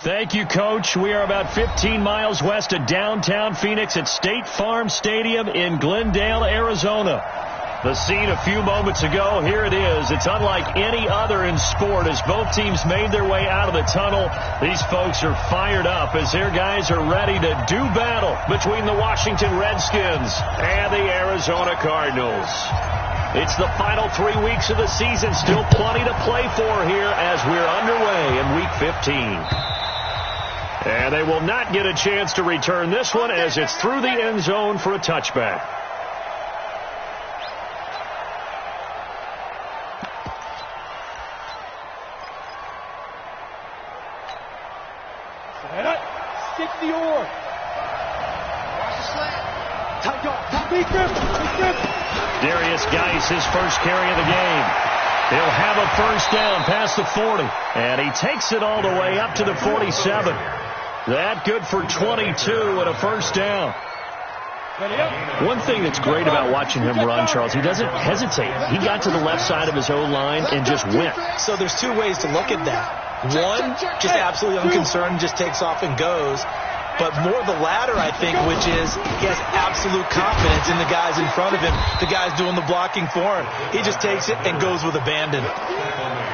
Thank you, Coach. We are about 15 miles west of downtown Phoenix at State Farm Stadium in Glendale, Arizona. The scene a few moments ago, here it is. It's unlike any other in sport as both teams made their way out of the tunnel. These folks are fired up as their guys are ready to do battle between the Washington Redskins and the Arizona Cardinals. It's the final 3 weeks of the season. Still plenty to play for here as we're underway in Week 15. And they will not get a chance to return this one as it's through the end zone for a touchback. Stick the oar. Darius Geis, his first carry of the game. He'll have a first down past the 40. And he takes it all the way up to the 47. That good for 22 and a first down. One thing that's great about watching him run, Charles, he doesn't hesitate. He got to the left side of his O-line and just went. So there's two ways to look at that. One, just absolutely unconcerned, just takes off and goes. But more the latter, I think, which is he has absolute confidence in the guys in front of him, the guys doing the blocking for him. He just takes it and goes with abandon.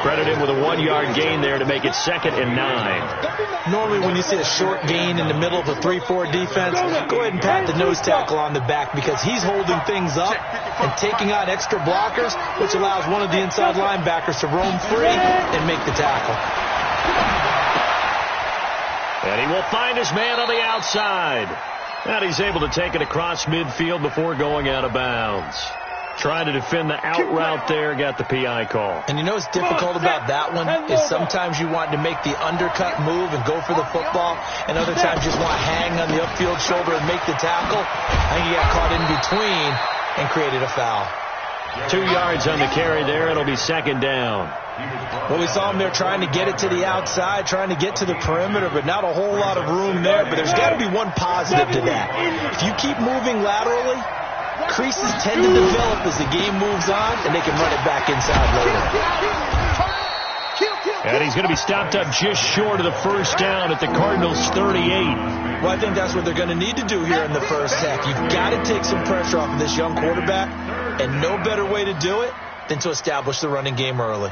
Credit him with a 1-yard gain there to make it 2nd and 9. Normally when you see a short gain in the middle of a 3-4 defense, go ahead and pat the nose tackle on the back because he's holding things up and taking on extra blockers, which allows one of the inside linebackers to roam free and make the tackle. And he will find his man on the outside. And he's able to take it across midfield before going out of bounds. Trying to defend the out route there, got the PI call. And you know what's difficult about that one is sometimes you want to make the undercut move and go for the football, and other times you just want to hang on the upfield shoulder and make the tackle. I think he got caught in between and created a foul. 2 yards on the carry there. It'll be 2nd down. Well, we saw him there trying to get it to the outside, trying to get to the perimeter, but not a whole lot of room there. But there's got to be one positive to that. If you keep moving laterally, creases tend to develop as the game moves on, and they can run it back inside later. And he's going to be stopped up just short of the first down at the Cardinals' 38. Well, I think that's what they're going to need to do here in the first half. You've got to take some pressure off of this young quarterback, and no better way to do it than to establish the running game early.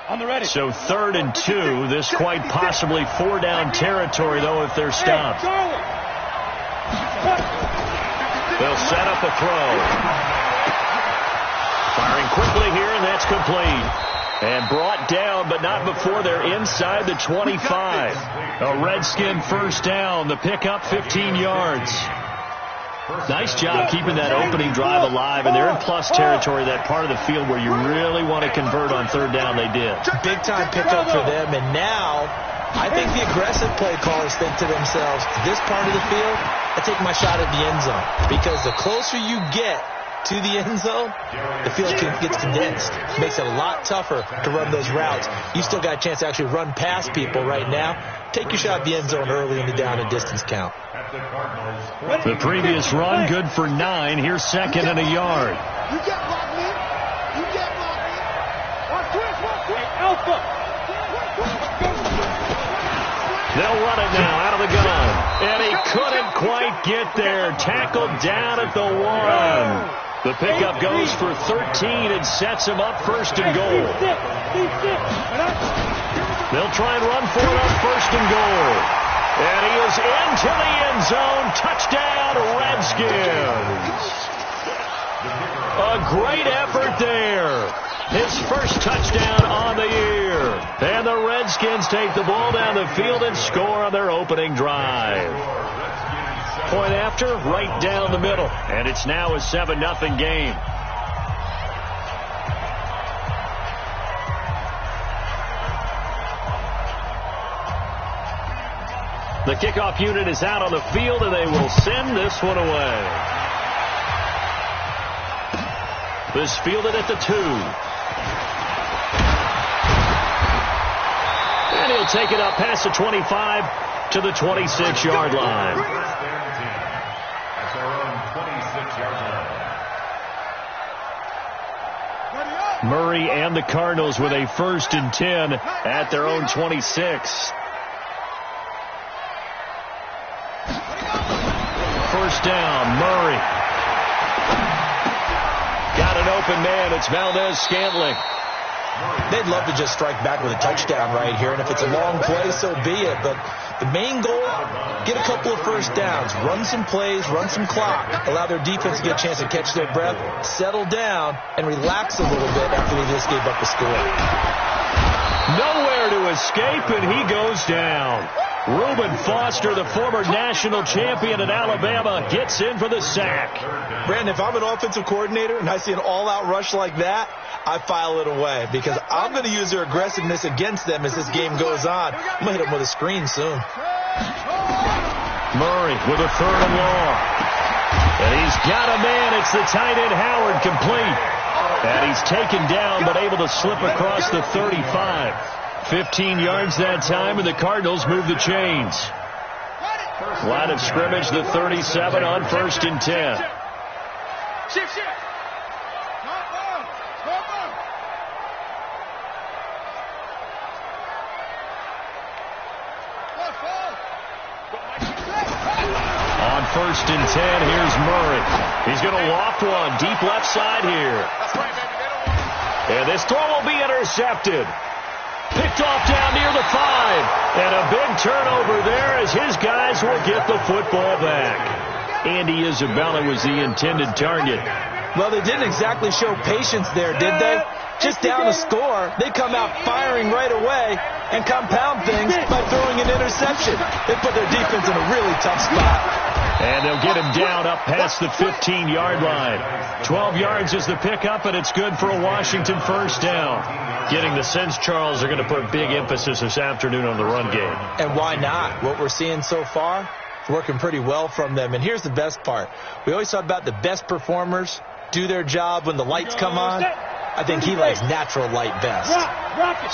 On the ready. So 3rd and 2. This quite possibly 4-down territory, though, if they're stopped. They'll set up a throw. Firing quickly here, and that's complete. And brought down, but not before they're inside the 25. A Redskin first down. The pickup 15 yards. Nice job keeping that opening drive alive, and they're in plus territory, that part of the field where you really want to convert on 3rd down. They did. Big-time pickup for them, and now I think the aggressive play callers think to themselves, this part of the field, I take my shot at the end zone, because the closer you get to the end zone, the field gets condensed. It makes it a lot tougher to run those routes. You still got a chance to actually run past people right now. Take your shot at the end zone early in the down and distance count. The previous run, good for 9. Here's 2nd and a yard. You get blocked, man. You get blocked, man. Watch twist. Alpha. They'll run it now out of the gun. And he couldn't quite get there. Tackled down at the 1. The pickup goes for 13 and sets him up 1st and goal. They'll try and run for it on 1st and goal. And he is into the end zone. Touchdown, Redskins. A great effort there. His first touchdown on the year. And the Redskins take the ball down the field and score on their opening drive. Point after, right down the middle. And it's now a 7-0 game. The kickoff unit is out on the field, and they will send this one away. This fielded at the 2. And he'll take it up past the 25 to the 26-yard line. Murray and the Cardinals with a 1st and 10 at their own 26. First down, Murray. Got an open man. It's Valdez-Scantling. They'd love to just strike back with a touchdown right here, and if it's a long play, so be it. But the main goal, get a couple of first downs, run some plays, run some clock, allow their defense to get a chance to catch their breath, settle down, and relax a little bit after they just gave up the score. Nowhere to escape, and he goes down. Reuben Foster, the former national champion at Alabama, gets in for the sack. Brandon, if I'm an offensive coordinator and I see an all-out rush like that, I file it away because I'm going to use their aggressiveness against them as this game goes on. I'm going to hit them with a screen soon. Murray with a 3rd and long. And he's got a man. It's the tight end Howard, complete. And he's taken down but able to slip across the 35. 15 yards that time, and the Cardinals move the chains. Line of scrimmage, the 37 on 1st and 10. On 1st and 10, here's Murray. He's going to loft one deep left side here. And this throw will be intercepted. Picked off down near the 5. And a big turnover there as his guys will get the football back. Andy Isabella was the intended target. Well, they didn't exactly show patience there, did they? Just down a score, they come out firing right away and compound things by throwing an interception. They put their defense in a really tough spot. And they'll get him down up past the 15-yard line. 12 yards is the pickup, and it's good for a Washington first down. Getting the sense, Charles, they're going to put big emphasis this afternoon on the run game. And why not? What we're seeing so far, working pretty well from them. And here's the best part. We always talk about the best performers do their job when the lights come on. I think he likes natural light best.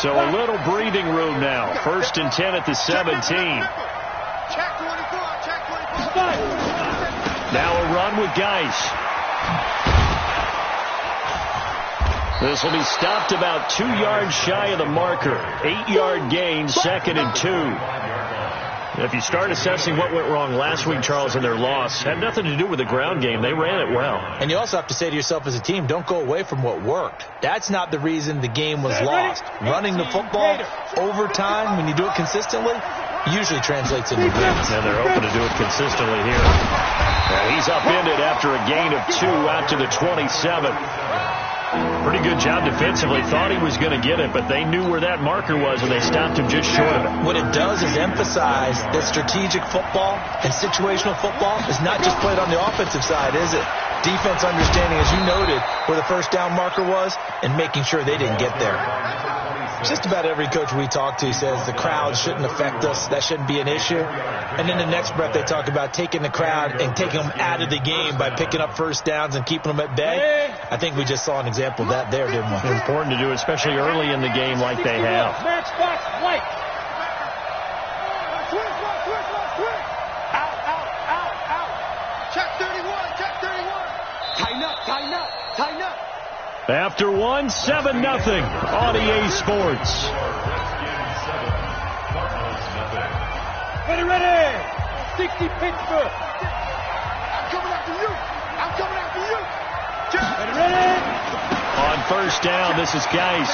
So a little breathing room now. 1st and 10 at the 17. Now a run with Geis. This will be stopped about 2 yards shy of the marker. 8-yard gain, 2nd and 2. If you start assessing what went wrong last week, Charles, in their loss, had nothing to do with the ground game. They ran it well. And you also have to say to yourself as a team, don't go away from what worked. That's not the reason the game was lost. Running the football over time, when you do it consistently, usually translates into wins. And they're hoping to do it consistently here. And he's upended after a gain of 2 out to the 27. Pretty good job defensively. Thought he was going to get it, but they knew where that marker was, and they stopped him just short of it. What it does is emphasize that strategic football and situational football is not just played on the offensive side, is it? Defense understanding, as you noted, where the first down marker was and making sure they didn't get there. Just about every coach we talk to says the crowd shouldn't affect us. That shouldn't be an issue. And in the next breath, they talk about taking the crowd and taking them out of the game by picking up first downs and keeping them at bay. I think we just saw an example of that there, didn't we? Important to do, especially early in the game like they have. Match box, white. Out. Check 31, check 31. Tighten up. After 1, 7-0 on EA Sports. Ready. 60 Pittsburgh. I'm coming after you. Ready. On first down, this is Geis.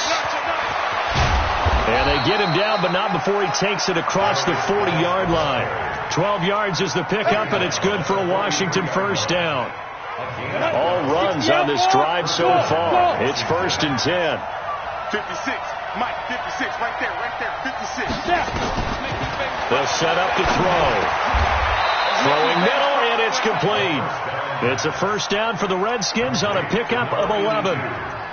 And they get him down, but not before he takes it across the 40-yard line. 12 yards is the pickup, and it's good for a Washington first down. All runs on this drive so far. It's 1st and 10. 56. Mike, 56. Right there. 56. They'll set up to throw. Throwing middle, and it's complete. It's a first down for the Redskins on a pickup of 11.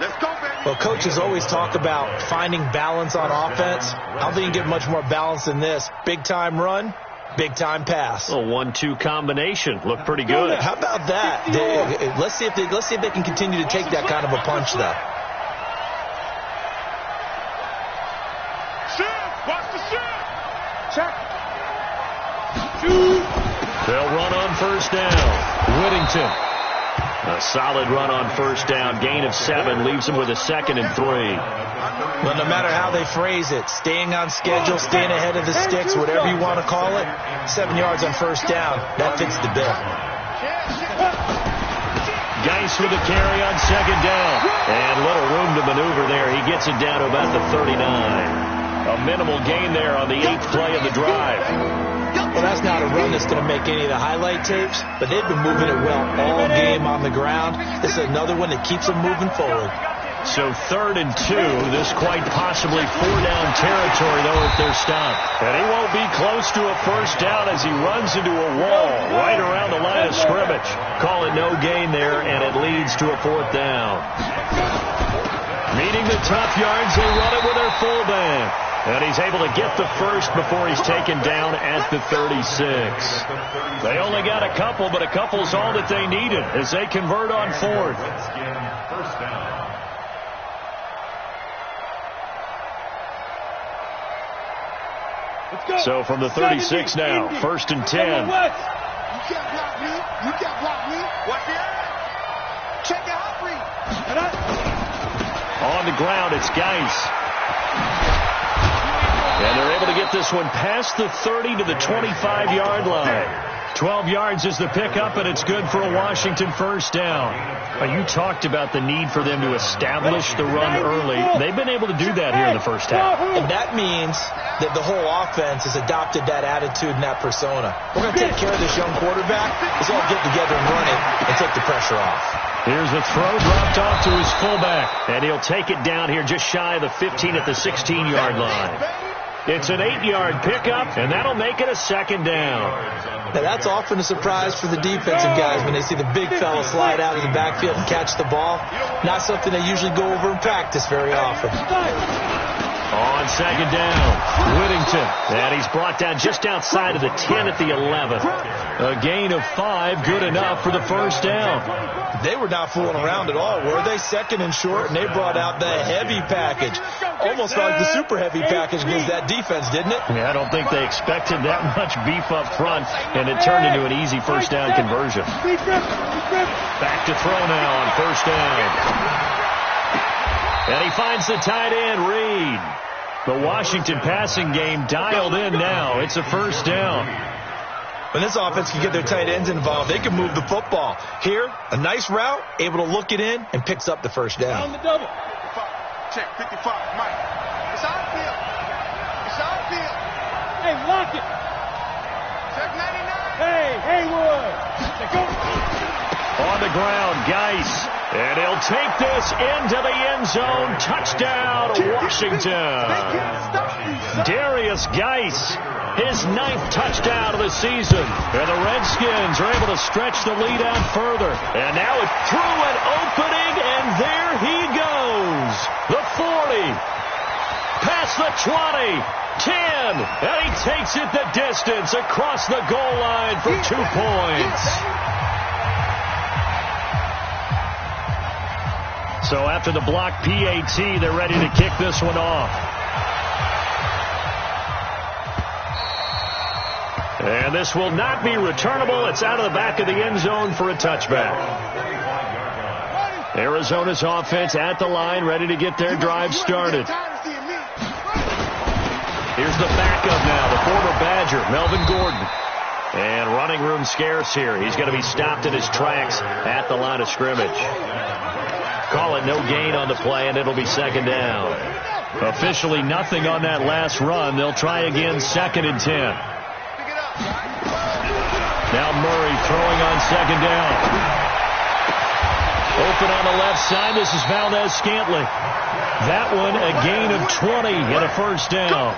Let's go, baby. Well, coaches always talk about finding balance on offense. I don't think you can get much more balance than this. Big-time run. Big-time pass. A 1-2 combination. Looked pretty good. How about that? Let's see if they can continue to take that kind of a punch, though. Watch the shot. Check. They'll run on first down. Whittington A solid run on first down. Gain of 7 leaves him with a 2nd and 3. Well, no matter how they phrase it, staying on schedule, staying ahead of the sticks, whatever you want to call it, 7 yards on first down, that fits the bill. Geis with a carry on 2nd down. And little room to maneuver there. He gets it down to about the 39. A minimal gain there on the 8th play of the drive. Well, that's not a run that's going to make any of the highlight tapes, but they've been moving it well all game on the ground. This is another one that keeps them moving forward. So 3rd and 2. This quite possibly 4-down territory, though, if they're stopped. And he won't be close to a first down as he runs into a wall right around the line of scrimmage. Call it no gain there, and it leads to a 4th down. Meeting the tough yards, they run it with their fullback. And he's able to get the first before he's taken down at the 36. They only got a couple, but a couple's all that they needed as they convert on 4th. So from the 36 now, 1st and 10. You can't block me. You can't block me. Watch the eye. Check the hot read. On the ground, it's Geis. And they're able to get this one past the 30 to the 25-yard line. 12 yards is the pickup, and it's good for a Washington first down. You talked about the need for them to establish the run early. They've been able to do that here in the first half. And that means that the whole offense has adopted that attitude and that persona. We're going to take care of this young quarterback. Let's all get together and run it and take the pressure off. Here's the throw dropped off to his fullback. And he'll take it down here just shy of the 15 at the 16-yard line. It's an 8-yard pickup, and that'll make it a 2nd down. Now, that's often a surprise for the defensive guys when they see the big fella slide out of the backfield and catch the ball. Not something they usually go over in practice very often. On 2nd down, Whittington. And he's brought down just outside of the 10 at the 11. A gain of 5, good enough for the first down. They were not fooling around at all, were they? 2nd and short, and they brought out the heavy package. Almost like the super heavy package against that defense, didn't it? Yeah, I don't think they expected that much beef up front, and it turned into an easy first down conversion. Back to throw now on first down. And he finds the tight end, Reed. The Washington passing game dialed in now. It's a first down. When this offense can get their tight ends involved, they can move the football. Here, a nice route, able to look it in, and picks up the first down. On the double. Check 55, Mike. It's outfield. It's outfield. Hey, lock it. Check 99. Hey, Haywood. Go. On the ground, Geis. And he'll take this into the end zone. Touchdown, Washington. Darius Geis, his 9th touchdown of the season. And the Redskins are able to stretch the lead out further. And now it through an opening, and there he goes. The 40, past the 20, 10, and he takes it the distance across the goal line for 2 points. So after the block PAT, they're ready to kick this one off. And this will not be returnable. It's out of the back of the end zone for a touchback. Arizona's offense at the line, ready to get their drive started. Here's the backup now, the former Badger, Melvin Gordon. And running room scarce here. He's going to be stopped in his tracks at the line of scrimmage. Call it no gain on the play, and it'll be 2nd down. Officially nothing on that last run. They'll try again, 2nd and 10. Now Murray throwing on 2nd down. Open on the left side. This is Valdez-Scantling. That one a gain of 20 and a first down.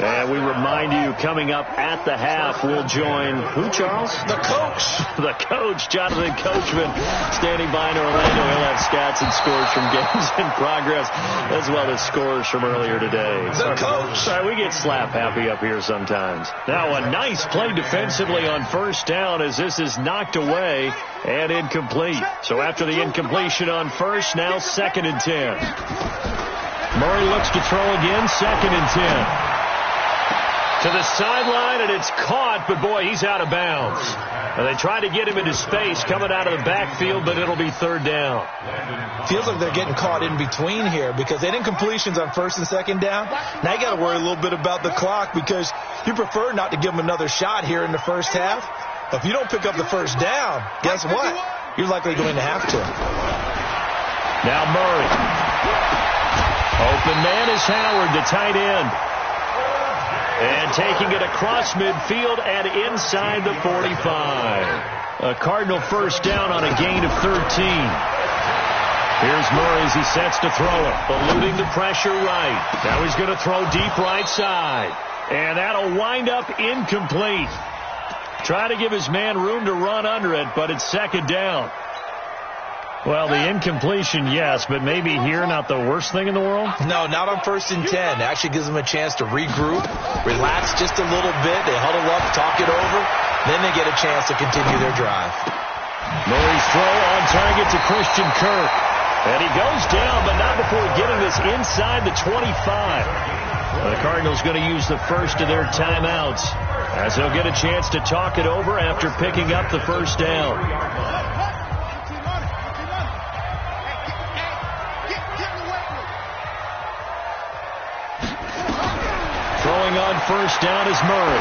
And we remind you, coming up at the half, we'll join who, Charles? The coach. The coach, Jonathan Coachman, standing by in Orlando. He'll have stats and scores from games in progress, as well as scores from earlier today. The coach. Sorry, we get slap happy up here sometimes. Now a nice play defensively on first down as this is knocked away and incomplete. So after the incompletion on first, now 2nd and 10. Murray looks to throw again, 2nd and 10. To the sideline, and it's caught, but boy, he's out of bounds. And they try to get him into space coming out of the backfield, but it'll be third down. Feels like they're getting caught in between here because they didn't completions on first and second down. Now you got to worry a little bit about the clock because you prefer not to give them another shot here in the first half. But if you don't pick up the first down, guess what? You're likely going to have to. Now Murray. Open man is Howard, the tight end. And taking it across midfield and inside the 45. A Cardinal first down on a gain of 13. Here's Murray as he sets to throw it. Eluding the pressure right. Now he's going to throw deep right side. And that'll wind up incomplete. Try to give his man room to run under it, but it's second down. Well, the incompletion, yes, but maybe here not the worst thing in the world? No, not on first and 10. It actually gives them a chance to regroup, relax just a little bit. They huddle up, talk it over. Then they get a chance to continue their drive. Murray's throw on target to Christian Kirk. And he goes down, but not before getting this inside the 25. The Cardinals going to use the first of their timeouts as they'll get a chance to talk it over after picking up the first down. Throwing on first down is Murray.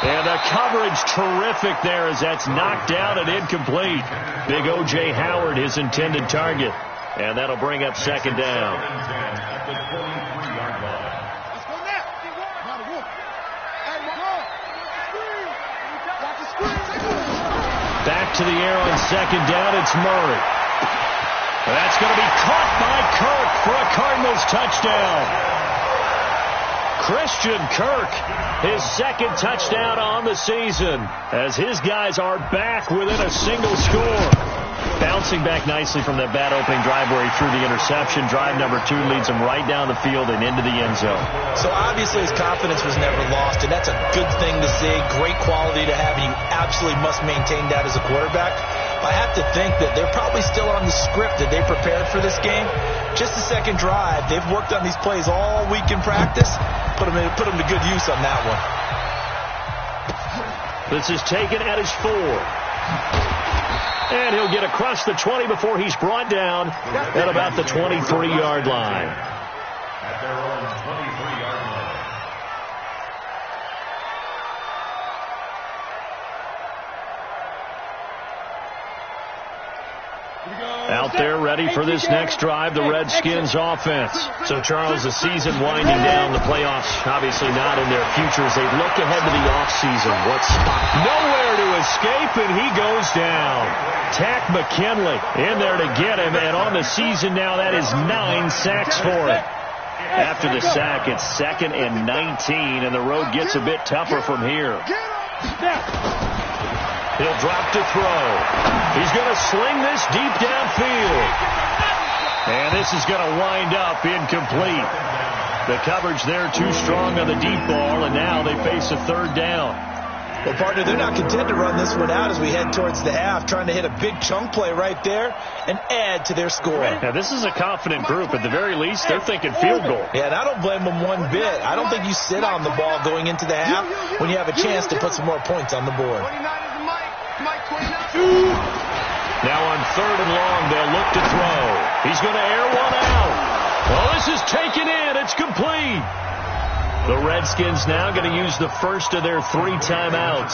And the coverage terrific there as that's knocked down and incomplete. Big O.J. Howard, his intended target. And that'll bring up second down. Back to the air on second down, it's Murray. That's going to be caught by Kirk for a Cardinals touchdown. Christian Kirk, his second touchdown on the season, as his guys are back within a single score. Bouncing back nicely from that bad opening drive where he threw the interception. Drive number 2 leads him right down the field and into the end zone. So obviously his confidence was never lost, and that's a good thing to see. Great quality to have, and you absolutely must maintain that as a quarterback. I have to think that they're probably still on the script that they prepared for this game. Just the second drive. They've worked on these plays all week in practice. Put them to good use on that one. This is taken at his 4. And he'll get across the 20 before he's brought down at about the 23-yard line. At their own 23-yard line. Out there ready for this next drive, the Redskins offense. So, Charles, the season winding down, the playoffs obviously not in their future as they look ahead to the offseason. What's nowhere to escape, and he goes down. Tack McKinley in there to get him, and on the season now, that is 9 sacks for him. After the sack, it's 2nd and 19, and the road gets a bit tougher from here. He'll drop to throw. He's going to sling this deep downfield. And this is going to wind up incomplete. The coverage there too strong on the deep ball, and now they face a third down. Well, partner, they're not content to run this one out as we head towards the half, trying to hit a big chunk play right there and add to their score. Now, this is a confident group. At the very least, they're thinking field goal. Yeah, and I don't blame them one bit. I don't think you sit on the ball going into the half when you have a chance to put some more points on the board. Now on 3rd and long, they'll look to throw. He's going to air one out. Well, this is taken in. It's complete. The Redskins now going to use the first of their 3 timeouts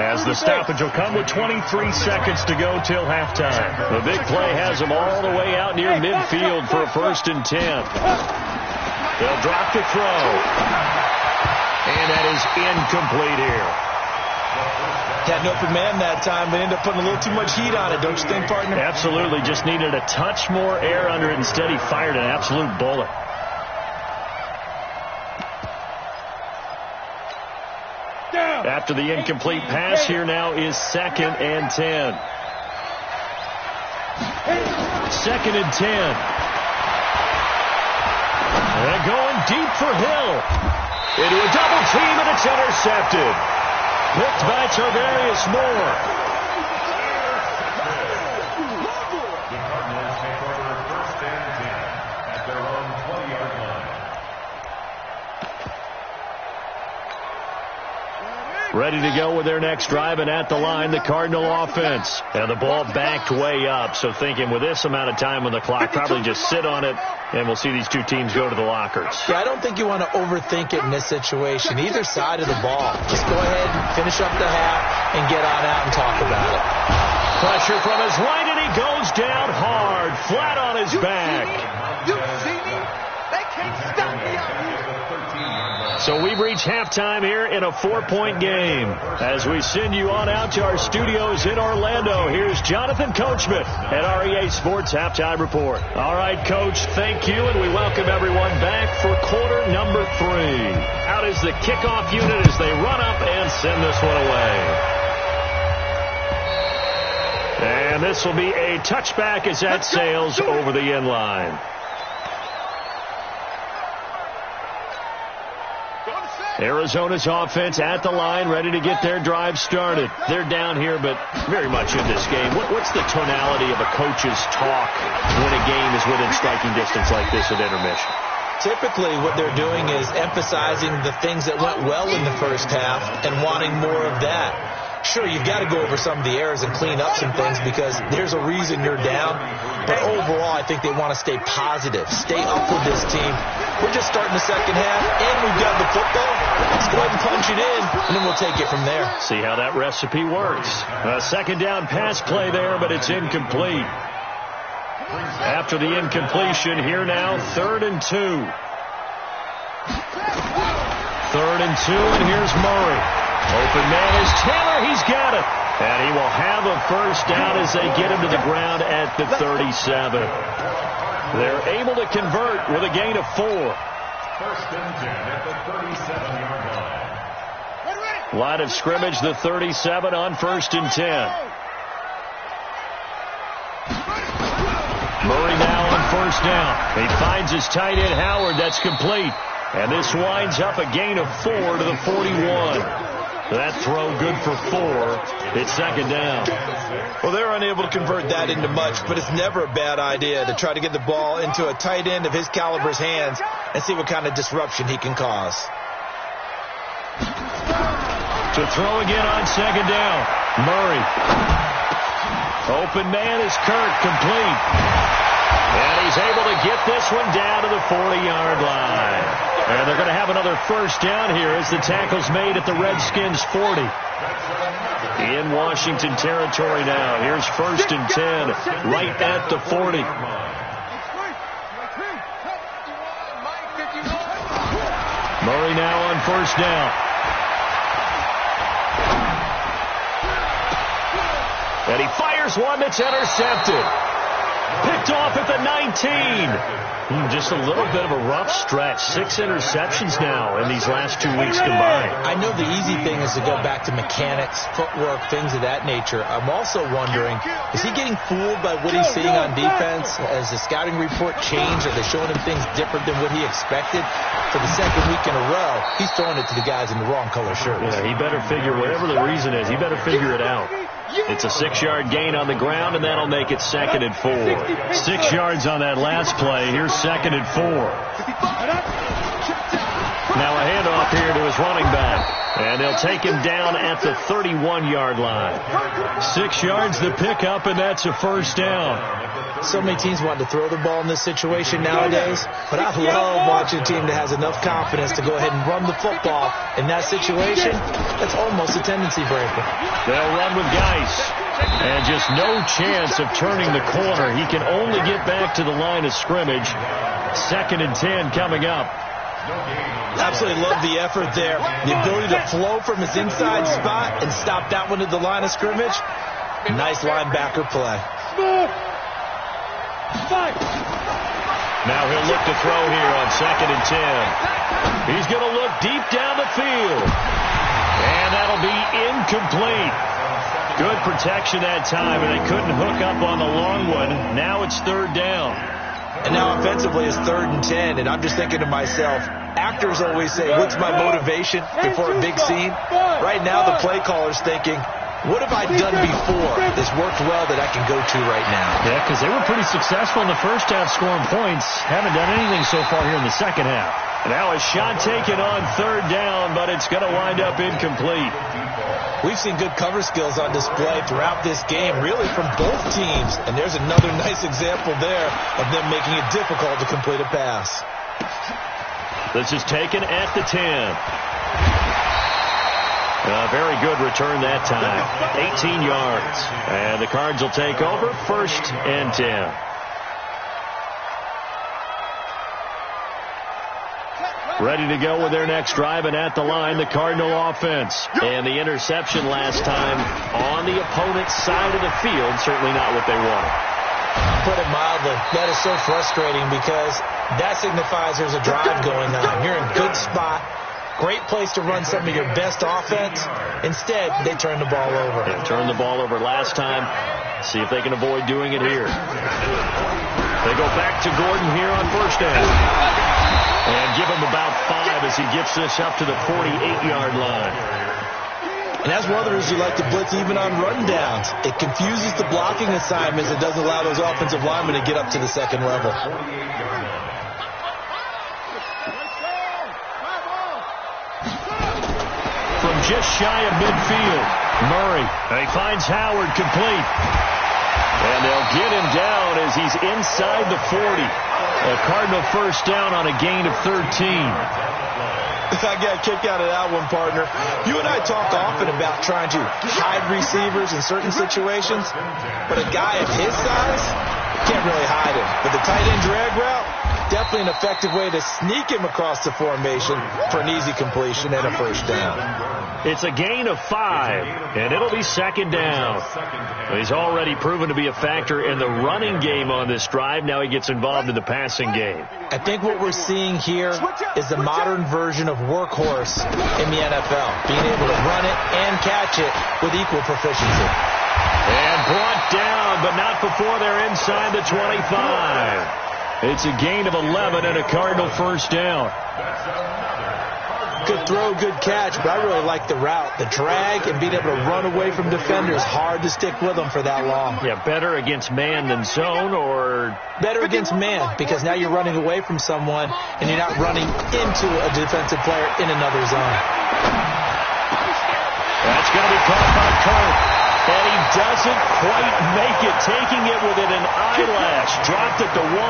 as the stoppage will come with 23 seconds to go till halftime. The big play has them all the way out near midfield for a 1st and 10. They'll drop to throw. And that is incomplete here. Had an open man that time, but ended up putting a little too much heat on it, don't you think, partner? Absolutely. Just needed a touch more air under it. Instead, he fired an absolute bullet. After the incomplete pass, here now is 2nd and 10. 2nd and 10. And going deep for Hill. Into a double team, and it's intercepted. Picked by Tarvarius Moore. The Cardinals take over 1st and 10 at their own 20-yard line. ready to go with their next drive, and at the line, the Cardinal offense. And the ball backed way up, so thinking with this amount of time on the clock, probably just sit on it, and we'll see these two teams go to the lockers. Yeah, I don't think you want to overthink it in this situation. Either side of the ball. Just go ahead and finish up the half and get on out and talk about it. Pressure from his right, and he goes down hard, flat on his back. You see me? They can't stop me out here. So we've reached halftime here in a 4-point game. As we send you on out to our studios in Orlando, here's Jonathan Coachman at REA Sports Halftime Report. All right, Coach, thank you, and we welcome everyone back for quarter number 3. Out is the kickoff unit as they run up and send this one away. And this will be a touchback as that sails over the end line. Arizona's offense at the line, ready to get their drive started. They're down here, but very much in this game. What's the tonality of a coach's talk when a game is within striking distance like this at intermission? Typically, what they're doing is emphasizing the things that went well in the first half and wanting more of that. Sure, you've got to go over some of the errors and clean up some things because there's a reason you're down. But overall, I think they want to stay positive, stay up with this team. We're just starting the second half, and we've got the football. Let's go ahead and punch it in, and then we'll take it from there. See how that recipe works. A second down pass play there, but it's incomplete. After the incompletion, here now, 3rd and 2. 3rd and 2, and here's Murray. Open man is Taylor. He's got it. And he will have a first down as they get him to the ground at the 37. They're able to convert with a gain of 4. First and 10 at the 37-yard line. Line of scrimmage, the 37 on 1st and 10. Murray now on 1st down. He finds his tight end, Howard. That's complete. And this winds up a gain of 4 to the 41. That throw good for 4. It's 2nd down. Well, they're unable to convert that into much, but it's never a bad idea to try to get the ball into a tight end of his caliber's hands and see what kind of disruption he can cause. To throw again on 2nd down. Murray. Open man is Kirk, complete. And he's able to get this one down to the 40-yard line. And they're going to have another first down here as the tackle's made at the Redskins' 40. In Washington territory now. Here's 1st and 10, right at the 40. Murray now on 1st down. And he fires one that's intercepted. Picked off at the 19. Just a little bit of a rough stretch. 6 interceptions now in these last 2 weeks combined. I know the easy thing is to go back to mechanics, footwork, things of that nature. I'm also wondering, is he getting fooled by what he's seeing on defense? Has the scouting report changed? Are they showing him things different than what he expected? For the 2nd week in a row, he's throwing it to the guys in the wrong color shirts. Yeah, he better figure, whatever the reason is, he better figure it out. It's a 6-yard gain on the ground, and that'll make it 2nd and 4. 6 yards on that last play. Here's 2nd and 4. Now a handoff here to his running back. And they'll take him down at the 31-yard line. 6 yards the pickup, and that's a first down. So many teams want to throw the ball in this situation nowadays, but I love watching a team that has enough confidence to go ahead and run the football. In that situation, that's almost a tendency breaker. They'll run with Geis. And just no chance of turning the corner. He can only get back to the line of scrimmage. 2nd and 10 coming up. Absolutely love the effort there. The ability to flow from his inside spot and stop that one at the line of scrimmage. Nice linebacker play. Now he'll look to throw here on 2nd and 10. He's going to look deep down the field. And that'll be incomplete. Good protection that time, and they couldn't hook up on the long one. Now it's 3rd down. And now offensively it's 3rd and 10, and I'm just thinking to myself, actors always say, what's my motivation before a big scene? Right now the play caller's thinking, what have I done before that's worked well that I can go to right now? Yeah, because they were pretty successful in the first half scoring points. Haven't done anything so far here in the second half. Now a shot taken on third down, but it's going to wind up incomplete. We've seen good cover skills on display throughout this game, really from both teams. And there's another nice example there of them making it difficult to complete a pass. This is taken at the 10. Very good return that time. 18 yards. And the Cards will take over, 1st and 10. Ready to go with their next drive, and at the line, the Cardinal offense. And the interception last time on the opponent's side of the field, certainly not what they wanted. Put it mildly, that is so frustrating because that signifies there's a drive going on. You're in a good spot, great place to run some of your best offense. Instead, they turn the ball over. They turned the ball over last time. See if they can avoid doing it here. They go back to Gordon here on 1st down. And give him about 5 as he gets this up to the 48-yard line. And that's one of the reasons you like to blitz even on run downs. It confuses the blocking assignments. It doesn't allow those offensive linemen to get up to the second level. From just shy of midfield, Murray. He finds Howard complete. And they'll get him down as he's inside the 40. A Cardinal 1st down on a gain of 13. I got a kick out of that one, partner. You and I talk often about trying to hide receivers in certain situations, but a guy of his size can't really hide him. But the tight end drag route, definitely an effective way to sneak him across the formation for an easy completion and a 1st down. It's a gain of 5, and it'll be 2nd down. He's already proven to be a factor in the running game on this drive. Now he gets involved in the passing game. I think what we're seeing here is the modern version of workhorse in the NFL, being able to run it and catch it with equal proficiency. And brought down, but not before they're inside the 25. It's a gain of 11 and a Cardinal 1st down. Good throw, good catch, but I really like the route. The drag and being able to run away from defenders, hard to stick with them for that long. Yeah, better against man than zone, or? Better against man, because now you're running away from someone and you're not running into a defensive player in another zone. That's going to be caught by Kirk. And he doesn't quite make it, taking it within an eyelash. Dropped it to 1.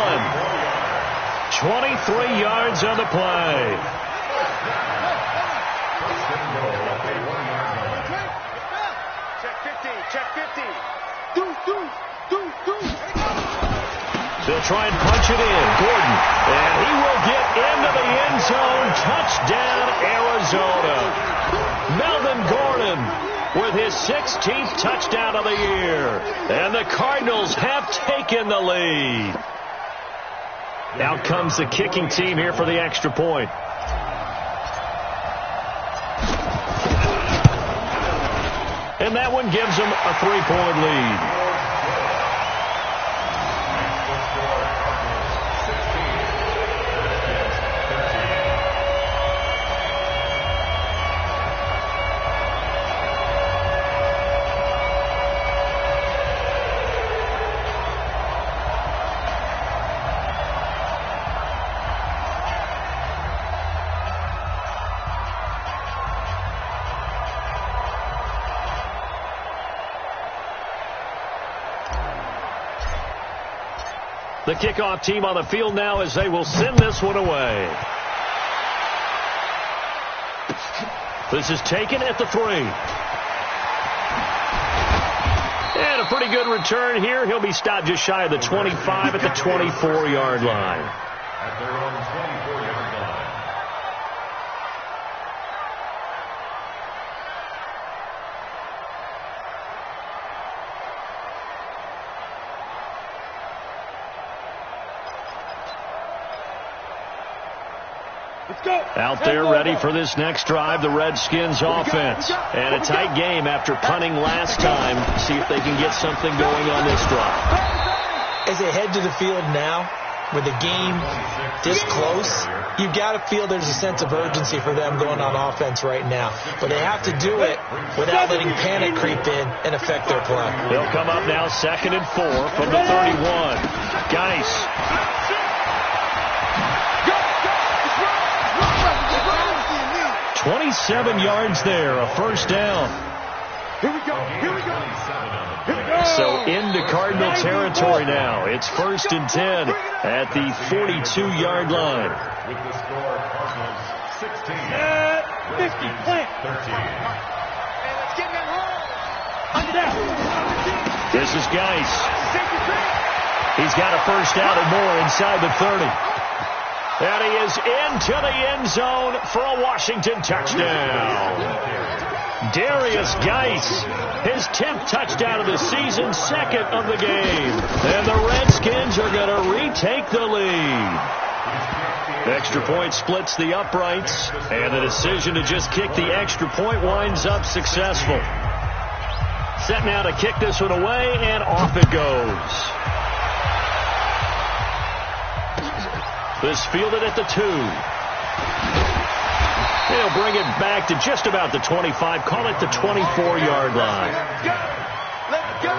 23 yards on the play. They'll try and punch it in. Gordon. And he will get into the end zone. Touchdown, Arizona. Melvin Gordon with his 16th touchdown of the year. And the Cardinals have taken the lead. Out comes the kicking team here for the extra point. And that one gives them a 3-point lead. The kickoff team on the field now as they will send this one away. This is taken at the 3. And a pretty good return here. He'll be stopped just shy of the 25 at the 24-yard line. At their own 24-yard line. Out there ready for this next drive, the Redskins offense. And a tight game after punting last time. See if they can get something going on this drive. As they head to the field now, with the game this close, you've got to feel there's a sense of urgency for them going on offense right now. But they have to do it without letting panic creep in and affect their play. They'll come up now 2nd and 4 from the 31. Geis. 27 yards there, a first down. Here we go. Here we go. Here we go. So into Cardinal territory now. It's 1st and 10 at the 42-yard line. With the score, Cardinals 16. 50, plant. 13. Let's get that roll. Under that. This is Geis. He's got a first down and more inside the 30. And he is into the end zone for a Washington touchdown. Darius Geis, his 10th touchdown of the season, 2nd of the game. And the Redskins are going to retake the lead. Extra point splits the uprights, and the decision to just kick the extra point winds up successful. Set now to kick this one away, and off it goes. This fielded at the 2. They'll bring it back to just about the 25. Call it the 24-yard line. Let's go.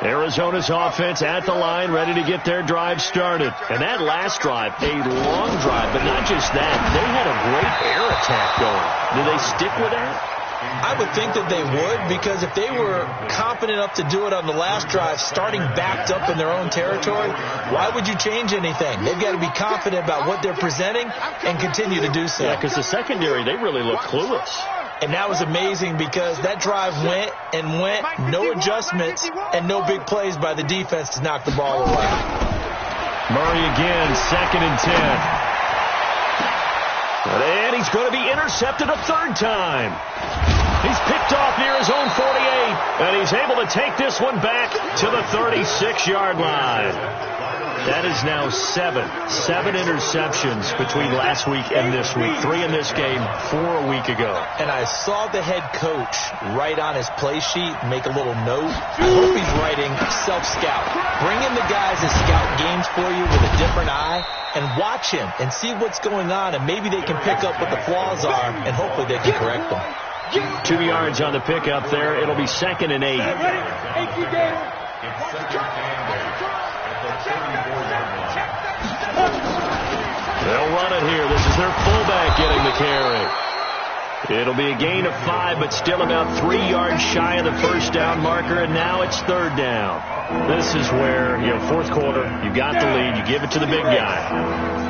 Arizona's offense at the line, ready to get their drive started. And that last drive, a long drive, but not just that. They had a great air attack going. Do they stick with that? I would think that they would, because if they were confident enough to do it on the last drive, starting backed up in their own territory, why would you change anything? They've got to be confident about what they're presenting and continue to do so. Yeah, because the secondary, they really look clueless. And that was amazing because that drive went and went, no adjustments and no big plays by the defense to knock the ball away. Murray again, 2nd and 10. And he's going to be intercepted a 3rd time. He's picked off near his own 48, and he's able to take this one back to the 36-yard line. That is now 7 interceptions between last week and this week. 3 in this game, 4 a week ago. And I saw the head coach write on his play sheet, make a little note. I hope he's writing self-scout. Bring in the guys that scout games for you with a different eye and watch him and see what's going on, and maybe they can pick up what the flaws are, and hopefully they can correct them. 2 yards on the pickup there. It'll be 2nd and 8. It's 2nd and 8 at the 34-yard line. They'll run it here. This is their fullback getting the carry. It'll be a gain of 5, but still about 3 yards shy of the first down marker, and now it's 3rd down. This is where, fourth quarter, you got the lead, you give it to the big guy.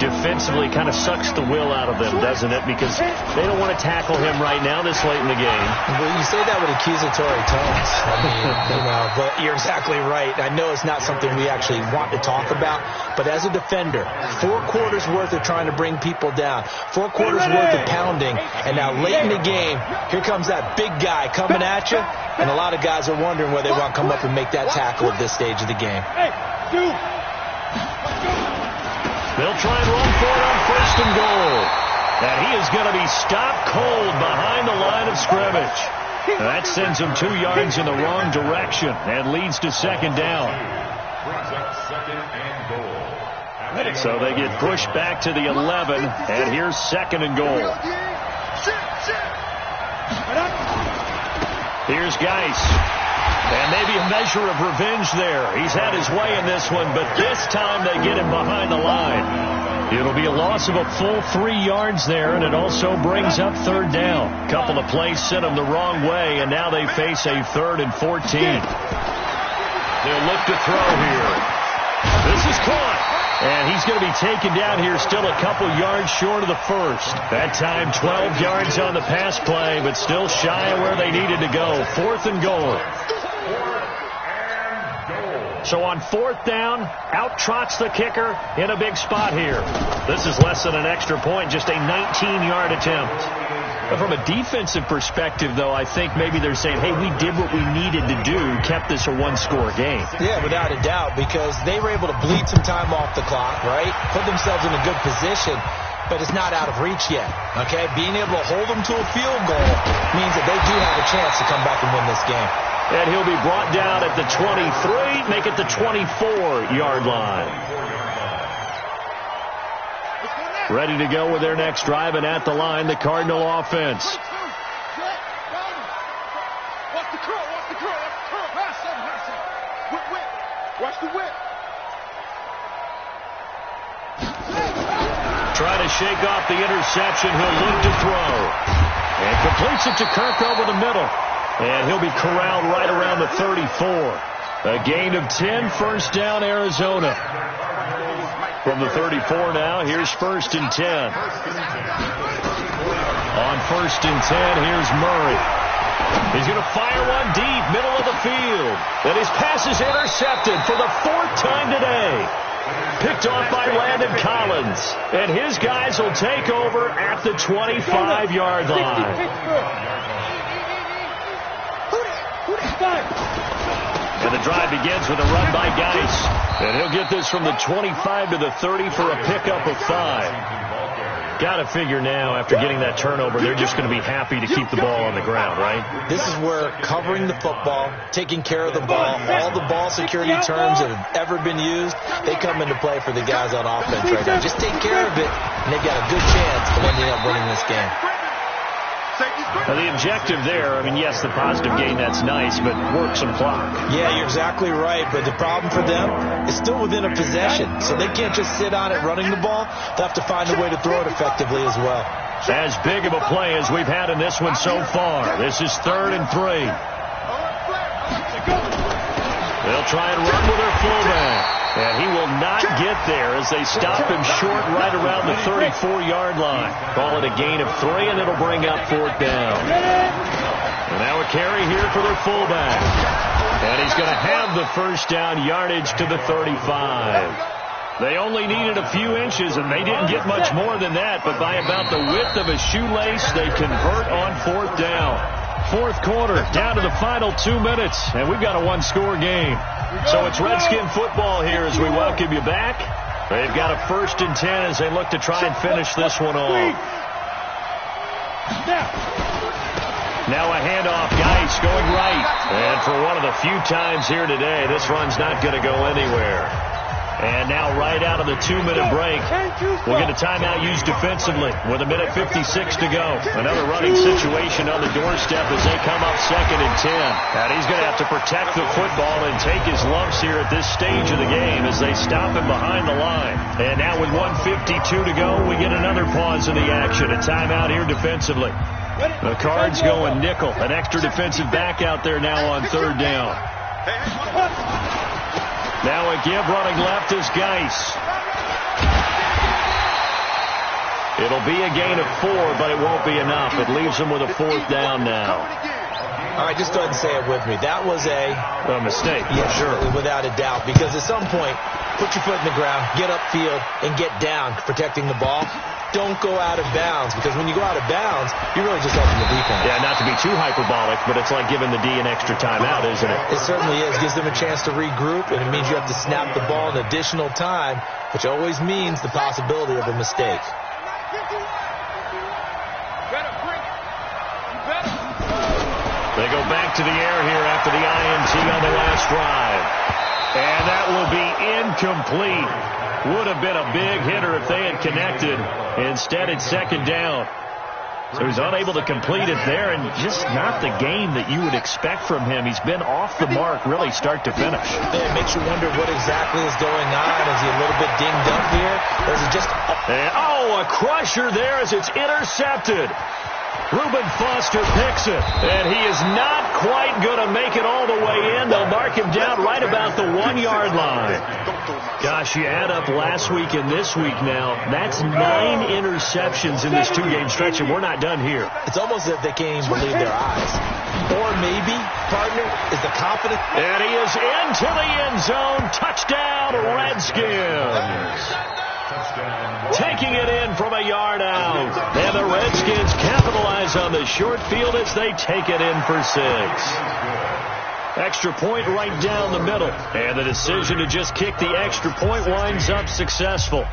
Defensively kind of sucks the will out of them, doesn't it? Because they don't want to tackle him right now this late in the game. Well, you say that with accusatory tones. I mean, but you're exactly right. I know it's not something we actually want to talk about, but as a defender, 4 quarters worth of trying to bring people down, 4 quarters worth of pounding, and now late in the game, here comes that big guy coming at you, and a lot of guys are wondering whether they want to come up and make that tackle at this stage of the game. They'll try and run for it on 1st and goal. And he is going to be stopped cold behind the line of scrimmage. That sends him 2 yards in the wrong direction and leads to 2nd down. Brings up 2nd and goal. So they get pushed back to the 11, and here's 2nd and goal. Here's Geis. And maybe a measure of revenge there. He's had his way in this one, but this time they get him behind the line. It'll be a loss of a full 3 yards there, and it also brings up 3rd down. A couple of plays sent them the wrong way, and now they face a 3rd and 14. They'll look to throw here. This is caught. And he's going to be taken down here still a couple yards short of the first. That time 12 yards on the pass play, but still shy of where they needed to go. 4th and goal. So on 4th down, out trots the kicker in a big spot here. This is less than an extra point, just a 19-yard attempt. But from a defensive perspective, though, I think maybe they're saying, hey, we did what we needed to do, kept this a 1-score game. Yeah, without a doubt, because they were able to bleed some time off the clock, right? Put themselves in a good position, but it's not out of reach yet, okay? Being able to hold them to a field goal means that they do have a chance to come back and win this game. And he'll be brought down at the 23, make it the 24-yard line. Ready to go with their next drive, and at the line, the Cardinal offense. Watch the curl. Pass 7. Watch the whip. Trying to shake off the interception. He'll look to throw. And completes it to Kirk over the middle. And he'll be corralled right around the 34. A gain of 10, first down, Arizona. From the 34 now, here's 1st and 10. On 1st and 10, here's Murray. He's going to fire one deep, middle of the field. And his pass is intercepted for the 4th time today. Picked off by Landon Collins. And his guys will take over at the 25-yard line. And the drive begins with a run by Geis. And he'll get this from the 25 to the 30 for a pickup of 5. Got to figure now, after getting that turnover, they're just going to be happy to keep the ball on the ground, right? This is where covering the football, taking care of the ball, all the ball security terms that have ever been used, they come into play for the guys on offense right now. Just take care of it, and they've got a good chance of ending up winning this game. Now, the objective there, I mean, yes, the positive gain, that's nice, but work some clock. Yeah, you're exactly right, but the problem for them is still within a possession, so they can't just sit on it running the ball. They'll have to find a way to throw it effectively as well. As big of a play as we've had in this one so far. This is 3rd and 3. They'll try and run with their fullback. And he will not get there as they stop him short right around the 34-yard line. Call it a gain of 3, and it'll bring up 4th down. And now a carry here for their fullback. And he's going to have the first down yardage to the 35. They only needed a few inches, and they didn't get much more than that. But by about the width of a shoelace, they convert on 4th down. 4th quarter, down to the final 2 minutes, and we've got a one-score game. So it's Redskin football here as we welcome you back. They've got a 1st and 10 as they look to try and finish this one off. Now a handoff, Geis going right. And for one of the few times here today, this run's not going to go anywhere. And now right out of the 2-minute break, we'll get a timeout used defensively with 1:56 to go. Another running situation on the doorstep as they come up 2nd and 10. And he's going to have to protect the football and take his lumps here at this stage of the game as they stop him behind the line. And now with 1:52 to go, we get another pause in the action. A timeout here defensively. The Cards going nickel. An extra defensive back out there now on 3rd down. Now a give running left is Geis. It'll be a gain of 4, but it won't be enough. It leaves them with a 4th down now. All right, just go ahead and say it with me. That was a mistake. Yeah, sure. Without a doubt. Because at some point, put your foot in the ground, get upfield, and get down protecting the ball. Don't go out of bounds, because when you go out of bounds, you're really just helping the defense. Yeah, not to be too hyperbolic, but it's like giving the D an extra timeout, isn't it? It certainly is. Gives them a chance to regroup, and it means you have to snap the ball an additional time, which always means the possibility of a mistake. They go back to the air here after the INT on the last drive. And that will be incomplete. Would have been a big hitter if they had connected. Instead, it's 2nd down. So he's unable to complete it there, and just not the game that you would expect from him. He's been off the mark really start to finish. It makes you wonder what exactly is going on. Is he a little bit dinged up here? Or is it just... a crusher there as it's intercepted. Reuben Foster picks it, and he is not quite going to make it all the way in. They'll mark him down right about the 1-yard line. Gosh, you add up last week and this week now, that's 9 interceptions in this 2-game stretch, and we're not done here. It's almost as if they can't even believe their eyes. Or maybe, partner, is the confidence... And he is into the end zone. Touchdown, Redskins. Taking it in from a yard out. And the Redskins capitalize on the short field as they take it in for 6. Extra point right down the middle. And the decision to just kick the extra point winds up successful.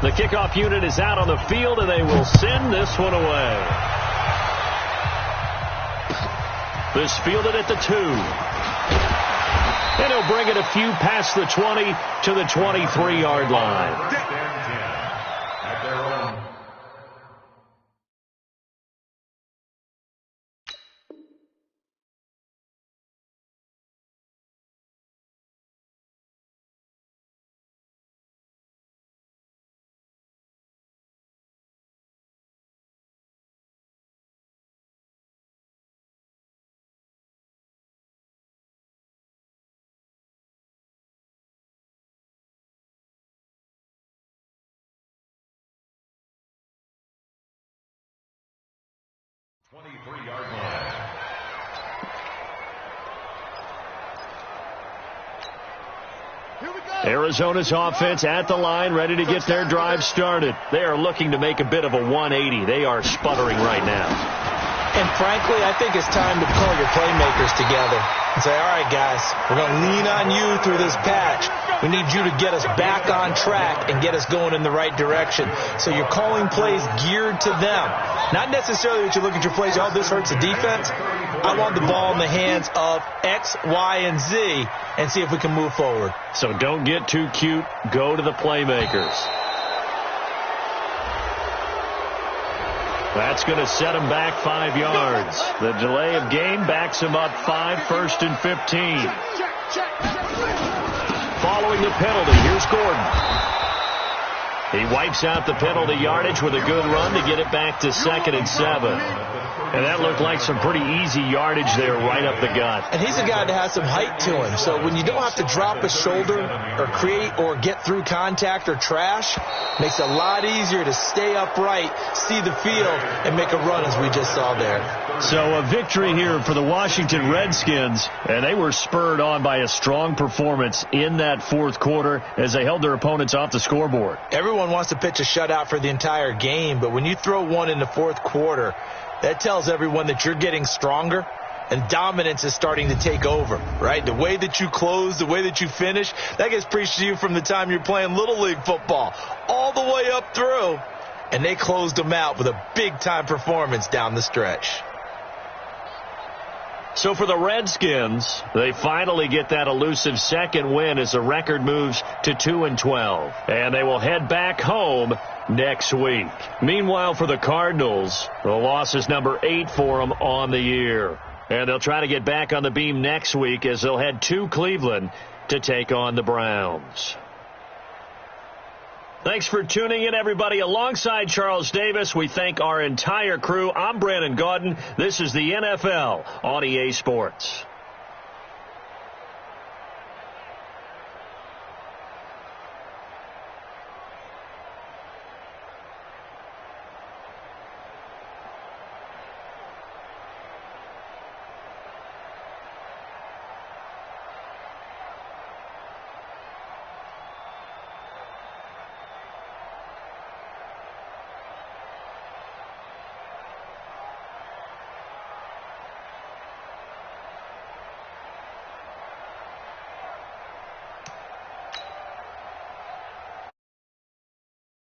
The kickoff unit is out on the field, and they will send this one away. This fielded at the 2. And he'll bring it a few past the 20 to the 23-yard line. At their own. Arizona's offense at the line, ready to get their drive started. They are looking to make a bit of a 180. They are sputtering right now. And frankly, I think it's time to call your playmakers together and say, all right, guys, we're going to lean on you through this patch. We need you to get us back on track and get us going in the right direction. So you're calling plays geared to them. Not necessarily that you look at your plays, oh, this hurts the defense. I want the ball in the hands of X, Y, and Z and see if we can move forward. So don't get too cute. Go to the playmakers. That's going to set him back 5 yards. The delay of game backs him up 5, 1st and 15. Following the penalty, here's Gordon. He wipes out the penalty yardage with a good run to get it back to 2nd and 7. And that looked like some pretty easy yardage there right up the gut. And he's a guy that has some height to him. So when you don't have to drop a shoulder or create or get through contact or trash, makes it a lot easier to stay upright, see the field, and make a run as we just saw there. So a victory here for the Washington Redskins, and they were spurred on by a strong performance in that 4th quarter as they held their opponents off the scoreboard. Everyone wants to pitch a shutout for the entire game, but when you throw one in the 4th quarter, that tells everyone that you're getting stronger and dominance is starting to take over, right? The way that you close, the way that you finish, that gets preached to you from the time you're playing Little League football all the way up through. And they closed them out with a big-time performance down the stretch. So for the Redskins, they finally get that elusive 2nd win as the record moves to 2-12. And they will head back home next week. Meanwhile, for the Cardinals, the loss is number 8 for them on the year. And they'll try to get back on the beam next week as they'll head to Cleveland to take on the Browns. Thanks for tuning in, everybody. Alongside Charles Davis, we thank our entire crew. I'm Brandon Gaudin. This is the NFL on EA Sports.